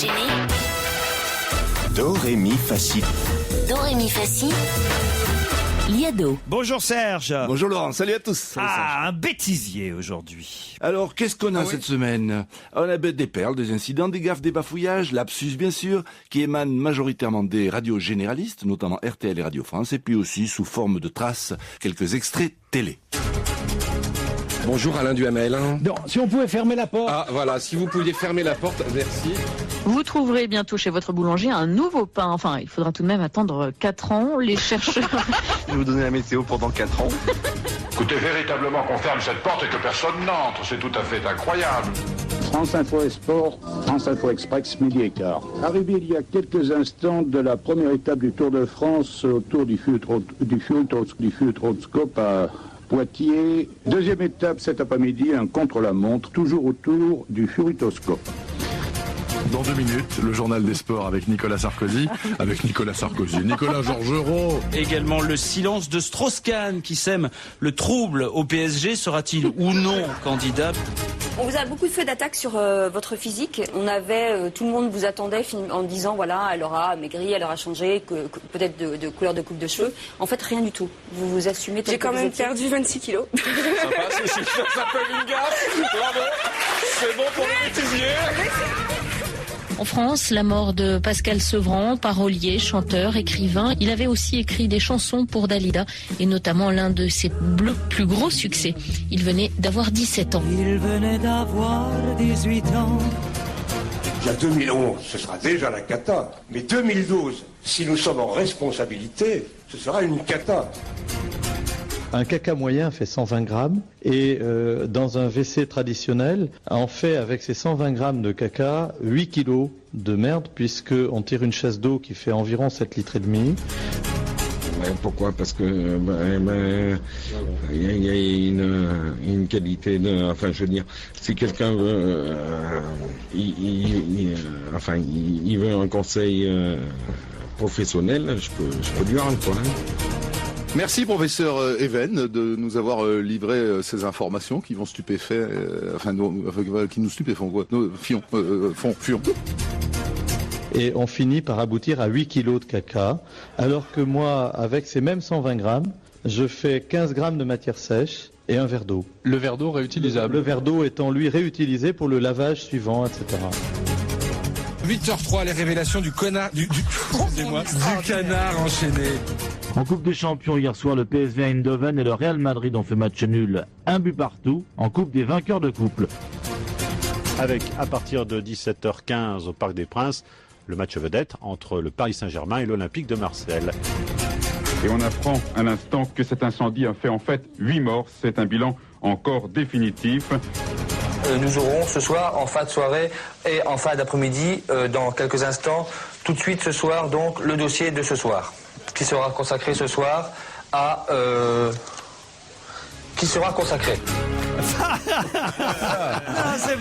Enchaîné. Do, ré, mi, fa, si. Do, ré, mi, fa, si. Liado. Bonjour Serge. Bonjour Laurent, salut à tous. Un bêtisier aujourd'hui. Alors, qu'est-ce qu'on a cette semaine? On a des perles, des incidents, des gaffes, des bafouillages, lapsus bien sûr, qui émanent majoritairement des radios généralistes, notamment RTL et Radio France, et puis aussi sous forme de traces, quelques extraits télé. Bonjour Alain Duhamel. Non, si on pouvait fermer la porte. Ah voilà, si vous pouviez fermer la porte, merci. Vous trouverez bientôt chez votre boulanger un nouveau pain. Enfin, il faudra tout de même attendre 4 ans. Les chercheurs... Je vais vous donner la météo pendant 4 ans. Écoutez, véritablement qu'on ferme cette porte et que personne n'entre, c'est tout à fait incroyable. France Info et Sport, France Info Express, midi et quart. Arrivé il y a quelques instants de la première étape du Tour de France autour du Futuroscope à Poitiers. Deuxième étape cet après-midi, un contre-la-montre, toujours autour du Futuroscope. Dans 2 minutes, le journal des sports avec Nicolas Sarkozy, Nicolas Georgerot. Également le silence de Strauss-Kahn qui sème le trouble au PSG. Sera-t-il ou non candidat? On vous a beaucoup fait d'attaques sur votre physique. On avait, tout le monde vous attendait en disant voilà, elle aura maigri, elle aura changé, peut-être de couleur de coupe de cheveux. En fait, rien du tout. Vous vous assumez. J'ai quand même perdu 26 kilos. Sympa, ça s'appelle une gaffe. Bravo. C'est bon pour les bêtisiers. En France, la mort de Pascal Sevran, parolier, chanteur, écrivain. Il avait aussi écrit des chansons pour Dalida et notamment l'un de ses plus gros succès. Il venait d'avoir 17 ans. Il venait d'avoir 18 ans. Il y a 2011, ce sera déjà la cata. Mais 2012, si nous sommes en responsabilité, ce sera une cata. Un caca moyen fait 120 grammes et dans un WC traditionnel, on fait avec ces 120 grammes de caca 8 kilos de merde puisqu'on tire une chaise d'eau qui fait environ 7 litres et demi. Pourquoi? Parce que il y a une qualité de, enfin je veux dire, si quelqu'un veut, il veut un conseil professionnel, je peux lui rendre quoi. Merci professeur Even de nous avoir livré ces informations qui vont stupéfaire, qui nous stupéfont quoi. Fion. Et on finit par aboutir à 8 kilos de caca, alors que moi, avec ces mêmes 120 grammes, je fais 15 grammes de matière sèche et un verre d'eau. Le verre d'eau réutilisable. Le verre d'eau étant lui réutilisé pour le lavage suivant, etc. 8h03, les révélations du canard enchaîné. En Coupe des Champions hier soir, le PSV Eindhoven et le Real Madrid ont fait match nul, 1 but partout, en Coupe des vainqueurs de couple. Avec, à partir de 17h15 au Parc des Princes, le match vedette entre le Paris Saint-Germain et l'Olympique de Marseille. Et on apprend à l'instant que cet incendie a fait en fait 8 morts. C'est un bilan encore définitif. Nous aurons ce soir, en fin de soirée et en fin d'après-midi, dans quelques instants, tout de suite ce soir, donc le dossier de ce soir, qui sera consacré ce soir à... qui sera consacré.